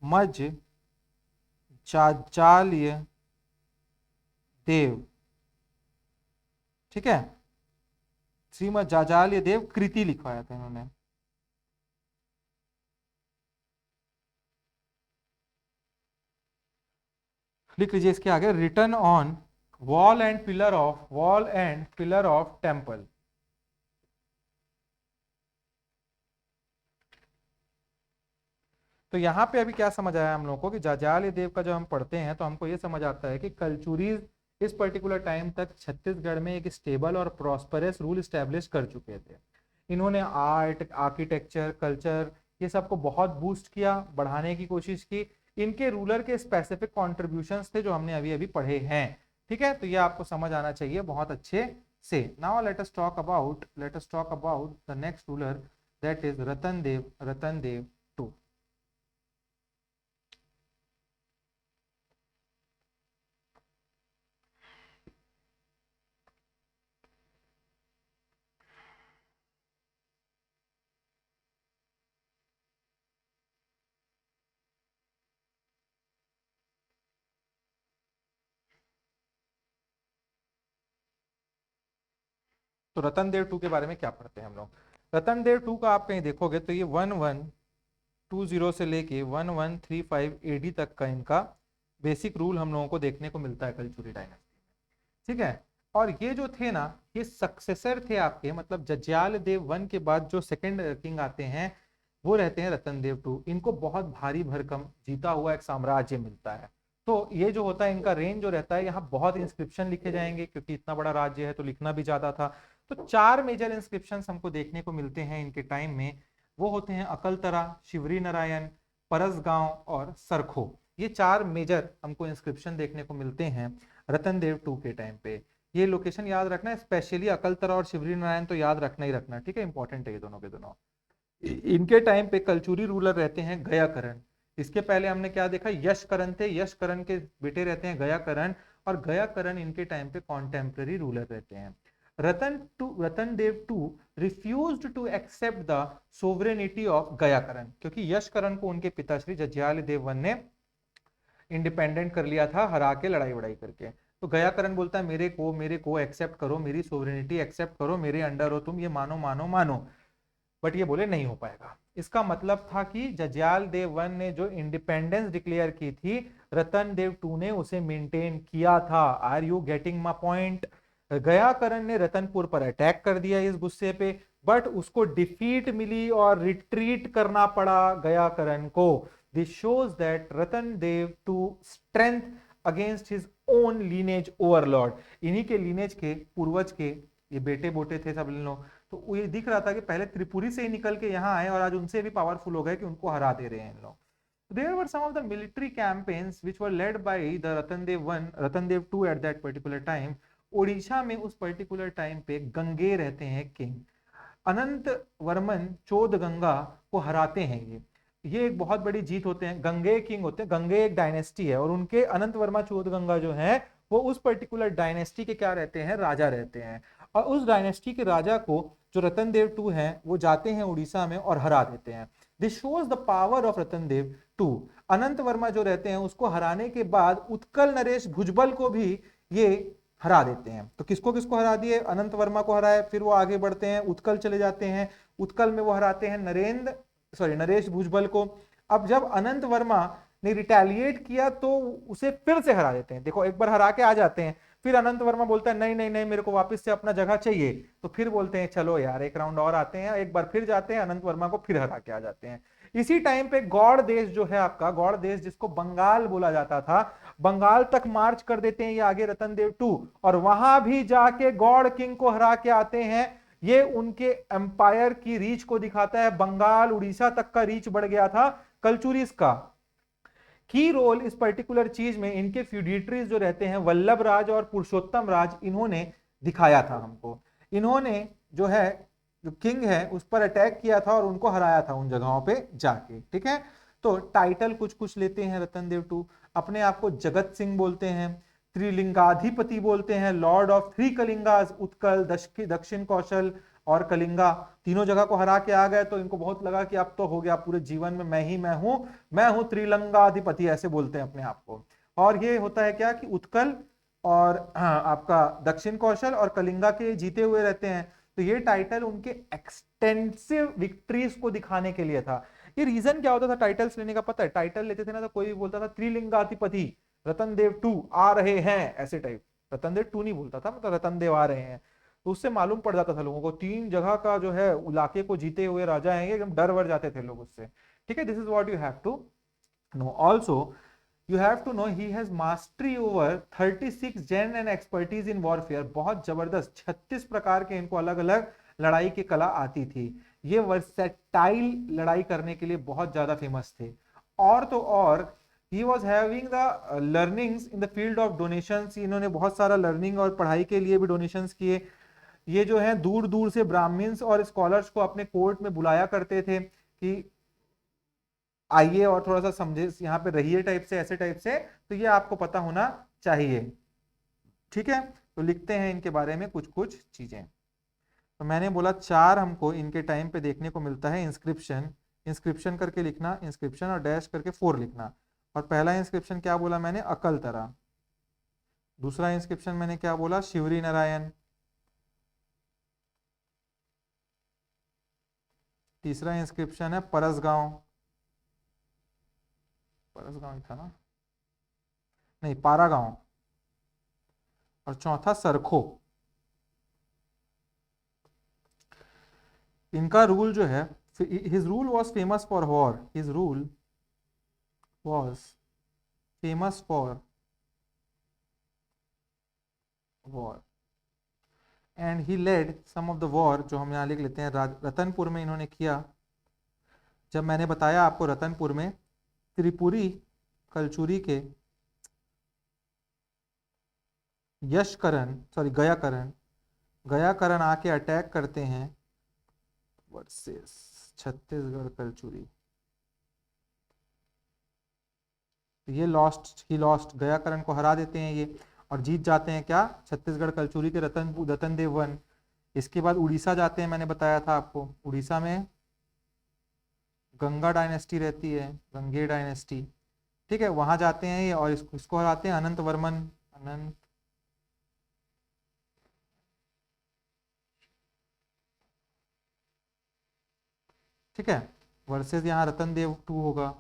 मज जाजाल्य देव, ठीक है। श्रीमद जाजाल्य देव कृति लिखवाया था इन्होंने। लिख लीजिए इसके आगे, written on wall and pillar of temple. तो यहाँ पे अभी क्या समझ आया हम लोगों को कि जाजाल्य देव का जब हम पढ़ते हैं तो हमको ये समझ आता है कि कलचुरीज इस पर्टिकुलर टाइम तक छत्तीसगढ़ में एक स्टेबल और प्रॉस्परस रूल स्टैब्लिश कर चुके थे। इन्होंने आर्ट, आर्किटेक्चर, कल्चर, ये सबको बहुत बूस्ट किया, बढ़ाने की कोशिश की। इनके रूलर के स्पेसिफिक कॉन्ट्रीब्यूशंस थे जो हमने अभी अभी पढ़े हैं, ठीक है। तो ये आपको समझ आना चाहिए बहुत अच्छे से। Now let us talk about the next ruler, that is Ratan Dev two. तो रतन देव टू के बारे में क्या पढ़ते हैं हम लोग? रतन देव टू का आप कहीं देखोगे तो ये 1120 से लेके 1135 एडी तक का इनका बेसिक रूल हम लोगों को देखने को मिलता है कलचुरी डायनेस्टी में, ठीक है। और ये जो थे ना, ये सक्सेसर थे आपके, मतलब जज्याल देव वन के बाद जो सेकंड किंग आते हैं वो रहते हैं रतन देव टू। इनको बहुत भारी भरकम जीता हुआ एक साम्राज्य मिलता है। तो ये जो होता है इनका रेंज जो रहता है, यहाँ बहुत इंस्क्रिप्शन लिखे जाएंगे क्योंकि इतना बड़ा राज्य है तो लिखना भी ज्यादा था। तो 4 मेजर इंस्क्रिप्शन हमको देखने को मिलते हैं इनके टाइम में। वो होते हैं अकलतरा, शिवरी नारायण, परसगांव और सरखो। ये 4 मेजर हमको इंस्क्रिप्शन देखने को मिलते हैं रतन देव टू के टाइम पे। ये लोकेशन याद रखना है, स्पेशली अकलतरा और शिवरी नारायण तो याद रखना ही रखना, ठीक है, इंपॉर्टेंट है ये दोनों के दोनों। इनके टाइम पे कलचुरी रूलर रहते हैं गयाकरण। इसके पहले हमने क्या देखा, यशकरण थे, यशकरण के बेटे रहते हैं गयाकरण, और गयाकरण इनके टाइम पे कॉन्टेम्पररी रूलर रहते हैं। Ratan Dev two refused to accept the sovereignty of Gayakarna, क्योंकि यशकरण को उनके पिताश्री जज्याल देव वन ने इंडिपेंडेंट कर लिया था हरा के, लड़ाई वड़ाई करके। तो गयाकरण बोलता है मेरे को एक्सेप्ट करो, मेरी सोवरेनिटी एक्सेप्ट करो, मेरे अंडर हो तुम, ये मानो मानो मानो। बट ये बोले नहीं हो पाएगा। इसका मतलब था कि जज्याल देव वन ने जो इंडिपेंडेंस डिक्लेयर की थी, रतन देव टू ने उसे मेंटेन किया था। Are you getting my point? Gayakarna ने रतनपुर पर अटैक कर दिया इस गुस्से पे, बट उसको डिफीट मिली और रिट्रीट करना पड़ा गयाकरण को। This shows that Ratan Dev two strength against his own lineage overlord. इन्हीं के लीनेज के पूर्वज के ये बेटे बोटे थे सब लोग, तो ये दिख रहा था कि पहले त्रिपुरी से ही निकल के यहाँ आए और आज उनसे भी पावरफुल हो गए कि उनको हरा दे रहे हैं इन लोग। There were some of the military campaigns which were led by the Ratan Dev II at that particular time. Odisha में उस पर्टिकुलर टाइम पे गंगे रहते हैं किंग, अनंत वर्मन चौद गंगा को हराते हैं। ये एक बहुत बड़ी जीत होते हैं। गंगे किंग होते हैं, गंगे एक डायनेस्टी है और उनके अनंत वर्मा चौद गंगा जो है वो उस पर्टिकुलर डायनेस्टी के क्या रहते हैं, राजा रहते हैं। और उस डायनेस्टी के राजा को जो रतन देव टू हैं वो जाते हैं उड़ीसा में और हरा देते हैं। This shows the power of Ratan Dev two. Anant Varma जो रहते हैं उसको हराने के बाद उत्कल नरेश भुजबल को भी ये हरा देते हैं। तो किसको किसको हरा दिए? अनंत वर्मा को हराए, फिर वो आगे बढ़ते हैं, उत्कल चले जाते हैं, उत्कल में वो हराते हैं नरेश भुजबल को। अब जब अनंत वर्मा ने रिटेलिएट किया तो उसे फिर से हरा देते हैं। देखो, एक बार हरा के आ जाते हैं, फिर अनंत वर्मा बोलता है नहीं नहीं नहीं, मेरे को वापस से अपना जगह चाहिए। तो फिर बोलते हैं चलो यार एक राउंड और आते हैं, एक बार फिर जाते हैं, अनंत वर्मा को फिर हरा के आ जाते हैं। इसी टाइम पे गौड़ देश जो है आपका, गौड़ देश जिसको बंगाल बोला जाता था, बंगाल तक मार्च कर देते हैं ये आगे रतन देव टू, और वहां भी जाके गौड़ किंग को हरा के आते हैं। ये उनके एम्पायर की रीच को दिखाता है। बंगाल उड़ीसा तक का रीच बढ़ गया था कलचुरिस का। की रोल इस पर्टिकुलर चीज में इनके फ्यूडिटरीज जो रहते हैं वल्लभ राज और पुरुषोत्तम राज, इन्होंने दिखाया था हमको। इन्होंने जो है, जो किंग है उस पर अटैक किया था और उनको हराया था उन जगहों पे जाके। ठीक है, तो टाइटल कुछ कुछ लेते हैं रतन देव टू। अपने आप को जगत सिंह बोलते हैं, त्रिलिंगाधिपति बोलते हैं, लॉर्ड ऑफ थ्री कलिंगास, उत्कल, दक्षिण कौशल और कलिंगा, तीनों जगह को हरा के आ गए। तो इनको बहुत लगा कि अब तो हो गया, पूरे जीवन में मैं हूं त्रिलिंगाधिपति, ऐसे बोलते हैं अपने आप को। और ये होता है क्या कि उत्कल और आपका दक्षिण कौशल और कलिंगा के जीते हुए रहते हैं। तो ये टाइटल उनके एक्सटेंसिव विक्ट्रीज को दिखाने के लिए था। ये रीजन क्या होता था टाइटल्स लेने का पता है? टाइटल लेते थे ना तो कोई भी बोलता था त्रिलिंगाधिपति रतन देव टू आ रहे हैं, ऐसे टाइप। रतन देव टू नहीं बोलता था, मतलब रतन देव आ रहे हैं। तो उससे मालूम पड़ जाता था लोगों को, तीन जगह का जो है इलाके को जीते हुए राजा हैं, एकदम डर वर जाते थे लोग उससे। ठीक है, this is what you have to know. Also you have to know he has mastery over 36 gen and expertise in warfare। बहुत जबरदस्त 36 प्रकार के इनको अलग अलग लड़ाई की कला आती थी। ये वर्सेटाइल लड़ाई करने के लिए बहुत ज्यादा फेमस थे। और तो और he was having the learnings in the field of donations। इन्होंने बहुत सारा लर्निंग और पढ़ाई के लिए भी डोनेशंस किए। ये जो है दूर दूर से ब्राह्मण्स और स्कॉलर्स को अपने कोर्ट में बुलाया करते थे कि आइए और थोड़ा सा समझे, यहाँ पे रहिए टाइप से, ऐसे टाइप से। तो ये आपको पता होना चाहिए। ठीक है, तो लिखते हैं इनके बारे में कुछ कुछ चीजें। तो मैंने बोला चार हमको इनके टाइम पे देखने को मिलता है। इंस्क्रिप्शन, इंस्क्रिप्शन करके लिखना, इंस्क्रिप्शन और डैश करके 4 लिखना। और पहला इंस्क्रिप्शन क्या बोला मैंने? अकल तरा। दूसरा इंस्क्रिप्शन मैंने क्या बोला? शिवरी नारायण। तीसरा इंस्क्रिप्शन है परसगांव, परसगांव ही था ना, नहीं पारागांव। और चौथा सरखो। इनका रूल जो है, his rule was famous for war, his rule was famous for war and he led some of the war. जो हम यहाँ लिख लेते हैं, रतनपुर में इन्होंने किया। जब मैंने बताया आपको रतनपुर में त्रिपुरी कलचुरी के गयाकरण आके अटैक करते हैं वर्सेस छत्तीसगढ़ कलचुरी। ये ही लॉस्ट, गयाकरण को हरा देते हैं ये, और जीत जाते हैं क्या? छत्तीसगढ़ कलचुरी के रतन देव वन। इसके बाद उड़ीसा जाते हैं, मैंने बताया था आपको। उड़ीसा में गंगा डायनेस्टी रहती है, गंगे डायनेस्टी। ठीक है, वहां जाते हैं ये और इसको हराते हैं अनंत वर्मन। ठीक है, वर्सेस यहाँ रतन देव टू होगा।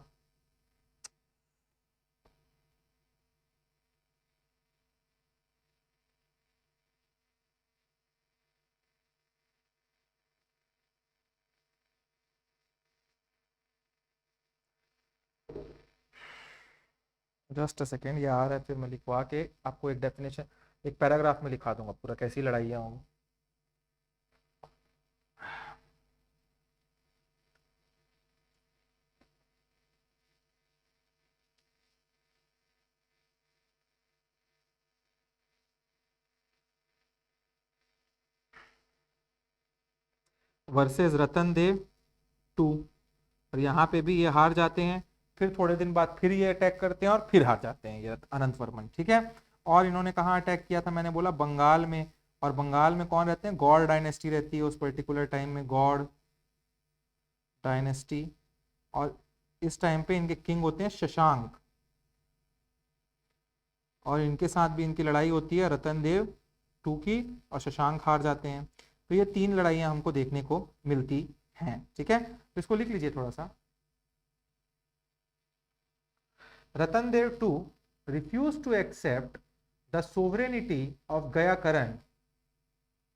जस्ट अ सेकेंड, ये आ रहा है, फिर मैं लिखवा के आपको एक डेफिनेशन, एक पैराग्राफ में लिखा दूंगा पूरा कैसी लड़ाइयाँ होंगी। Versus Ratan Dev two. और यहाँ पे भी ये हार जाते हैं, फिर थोड़े दिन बाद फिर ये अटैक करते हैं और फिर हार जाते हैं ये अनंत वर्मन। ठीक है, और इन्होंने कहाँ अटैक किया था? मैंने बोला बंगाल में, और बंगाल में कौन रहते हैं, गौड़ डायनेस्टी रहती है उस पर्टिकुलर टाइम में, गौड़ डायनेस्टी। और इस टाइम पे इनके किंग होते हैं शशांक, और इनके साथ भी इनकी लड़ाई होती है रतन देव टू की, और शशांक हार जाते हैं। तो ये 3 लड़ाइयां हमको देखने को मिलती हैं, ठीक है। तो इसको लिख लीजिए थोड़ा सा। रतन Dev to refused to accept the sovereignty of Gaya Karan.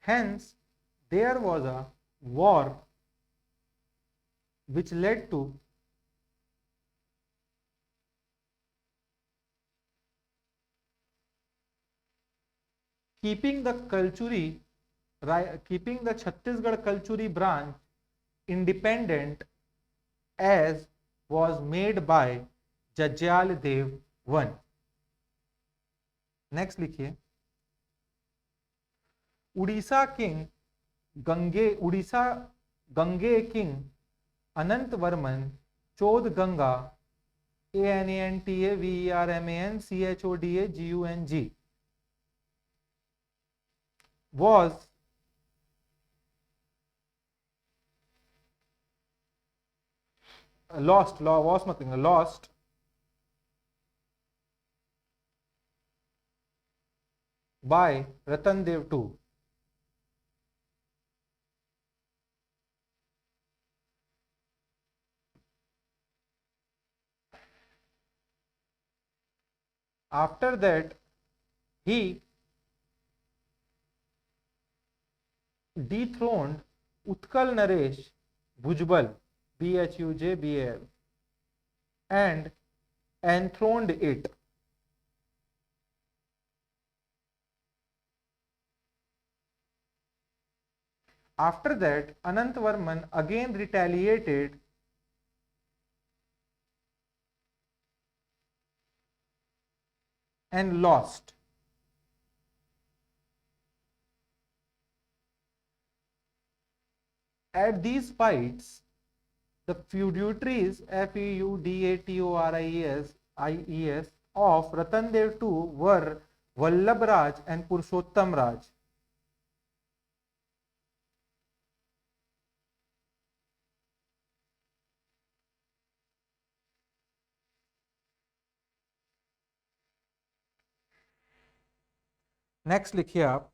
Hence, there was a war which led to keeping the Chhattisgarh Kalchuri branch independent, as was made by Jajjal Dev I. Next लिखिए, Orissa Ganga king Ananta Varman Choda Ganga ANANTAVERMANCHODAGUNG was lost by Ratan Dev II. After that, he dethroned Utkal Naresh Bhujbal, BHUJBAL, and enthroned it. After that, Anantvarman again retaliated and lost. At these fights, the feudatories FEUDATORIES of Ratan Dev II were Vallabh Raj and Purushottam Raj. Next लिखिए आप,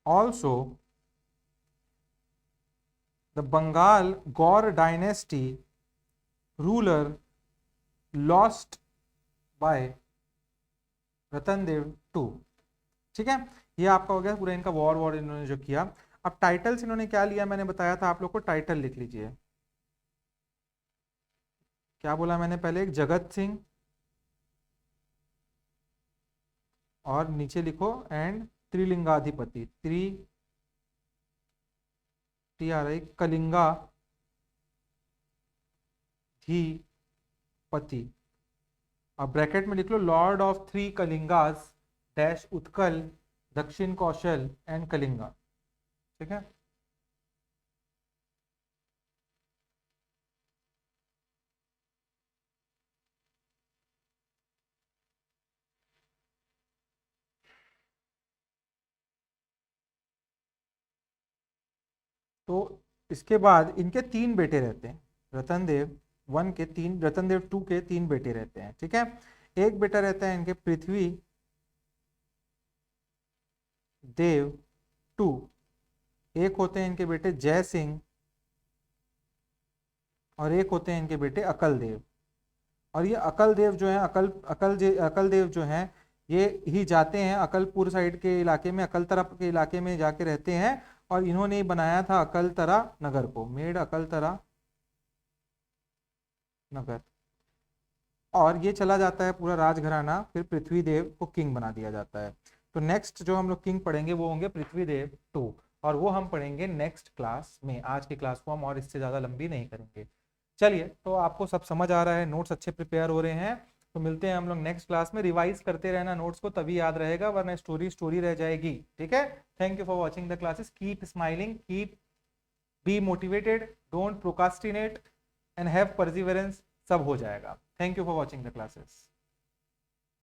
also the Bengal Gaur dynasty ruler lost by Ratan Dev two. ठीक है, ये आपका हो गया पूरा इनका वॉर इन्होंने जो किया। अब टाइटल्स इन्होंने क्या लिया, मैंने बताया था आप लोग को, टाइटल लिख लीजिए। क्या बोला मैंने पहले, एक जगत सिंह, और नीचे लिखो एंड त्रिलिंगाधिपति, कलिंगा धिपति। अब ब्रैकेट में लिख लो लॉर्ड ऑफ 3 कलिंगास डैश उत्कल, दक्षिण कौशल एंड कलिंगा। ठीक है, तो इसके बाद इनके 3 बेटे रहते हैं, रतन देव 1 के 3, रतन देव 2 के 3 बेटे रहते हैं। ठीक है, एक बेटा रहता है इनके पृथ्वी देव 2, एक होते हैं इनके बेटे जय सिंह, और एक होते हैं इनके बेटे अकल देव। और ये अकल देव जो है, अकल देव जो हैं, ये ही जाते हैं अकलपुर साइड के इलाके में, अकल तरफ के इलाके में जाके रहते हैं, और इन्होंने ही बनाया था अकलतरा नगर को, मेड अकलतरा नगर। और ये चला जाता है पूरा राजघराना, फिर पृथ्वीदेव को किंग बना दिया जाता है। तो नेक्स्ट जो हम लोग किंग पढ़ेंगे वो होंगे पृथ्वीदेव 2, और वो हम पढ़ेंगे नेक्स्ट क्लास में। आज की क्लास को हम और इससे ज़्यादा लंबी नहीं करेंगे। चलिए, तो आपको सब समझ आ रहा है, नोट्स अच्छे प्रिपेयर हो रहे हैं, तो मिलते हैं हम लोग नेक्स्ट क्लास में। रिवाइज करते रहना नोट्स को, तभी याद रहेगा, वरना स्टोरी रह जाएगी। ठीक है, thank you for watching the classes, keep smiling, keep be motivated, don't procrastinate and have perseverance, सब हो जाएगा। Thank you for watching the classes.